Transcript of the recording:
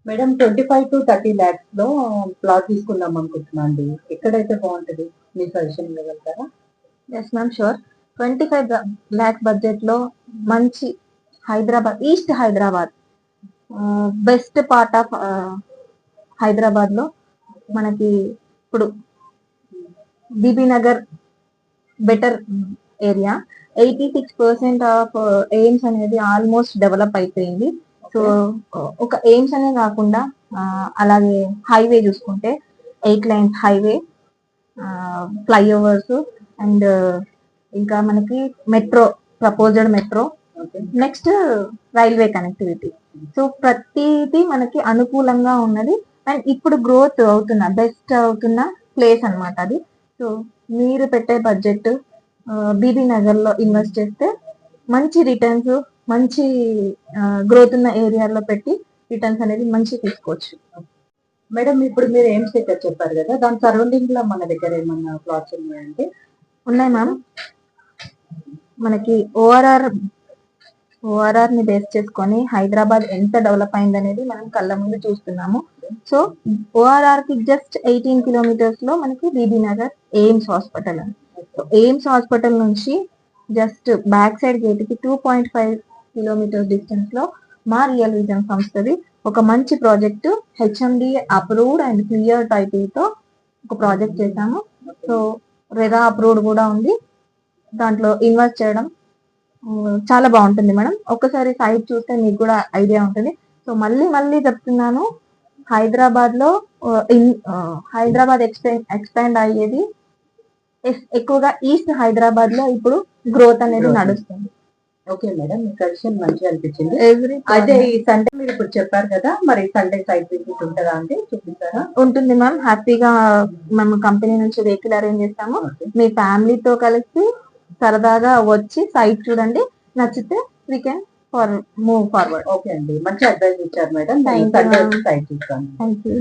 Madam 25 to 30 lakhs లో plot తీసుకుందాం అనుకుంటున్నా అండి. ఎక్కడైతే బాగుంటది? మీ సజెషన్ ఇవ్వగలుగుతారా? Yes ma'am, sure. 25 lakhs budget లో మంచి Hyderabad, east Hyderabad, best part of Hyderabad లో మనకి ఇప్పుడు Bibi Nagar better area. 86% of AIIMS అనేది ఆల్మోస్ట్ డెవలప్ అయిపోయింది. సో ఒక ఎయిమ్స్ అనే కాకుండా అలాగే హైవే చూసుకుంటే 8 lanes హైవే, ఫ్లైఓవర్స్ అండ్ ఇంకా మనకి metro, proposed metro, next railway connectivity. So ప్రతిదీ మనకి అనుకూలంగా ఉన్నది అండ్ ఇప్పుడు గ్రోత్ అవుతున్న బెస్ట్ అవుతున్న ప్లేస్ అన్నమాట అది. సో మీరు పెట్టే బడ్జెట్ బీబీ నగర్ లో ఇన్వెస్ట్ చేస్తే మంచి రిటర్న్స్, మంచి గ్రోత్ ఉన్న ఏరియాలో పెట్టి రిటర్న్స్ అనేది మంచి తీసుకోవచ్చు. మేడం ఇప్పుడు మీరు ఎయిమ్స్ దగ్గర చెప్పారు కదా, దాని సరౌండింగ్ లో మన దగ్గర ఏమన్నా ప్లాట్స్ ఉన్నాయంటే? ఉన్నాయి మ్యామ్. మనకి ఓఆర్ఆర్ ని బేస్ చేసుకొని హైదరాబాద్ ఎంత డెవలప్ అయింది అనేది మనం కళ్ళ ముందు చూస్తున్నాము. సో ఓఆర్ఆర్ కి జస్ట్ 18 kilometers లో మనకి బీబీ నగర్ ఎయిమ్స్ హాస్పిటల్ అని. ఎయిమ్స్ హాస్పిటల్ నుంచి జస్ట్ బ్యాక్ సైడ్ గేట్ కి 2.5 kilometers డిస్టెన్స్ లో మా రియల్ విజన్ సంస్థది ఒక మంచి project, HMD approved and clear title తో ఒక ప్రాజెక్ట్ చేశాము. సో రెరా అప్రూవ్డ్ కూడా ఉంది. దాంట్లో ఇన్వెస్ట్ చేయడం చాలా బాగుంటుంది మేడం. ఒక్కసారి సైట్ చూస్తే మీకు కూడా ఐడియా ఉంటుంది. సో మళ్ళీ మళ్ళీ చెప్తున్నాను, హైదరాబాద్ లో హైదరాబాద్ ఎక్స్పాండ్ అయ్యేది ఎక్కువగా ఈస్ట్ హైదరాబాద్ లో ఇప్పుడు గ్రోత్ అనేది నడుస్తుంది. ఓకే మేడం, మీ సజెషన్ మంచిగా అనిపించింది. అదే ఈ సండే మీరు ఇప్పుడు చెప్పారు కదా, మరి సండే సైట్ విజిట్ ఉంటుందా అంటే చూపిస్తారా? ఉంటుంది మ్యామ్. హ్యాపీగా మేము కంపెనీ నుంచి వెహికల్ అరేంజ్ చేస్తాము. మీ ఫ్యామిలీతో కలిసి సరదాగా వచ్చి సైట్ చూడండి, నచ్చితే we can move forward. Okay అండి, మంచి అడ్వైస్ ఇచ్చారు madam. Thank you, Sunday ma'am. Site చూస్తాను. Thank you.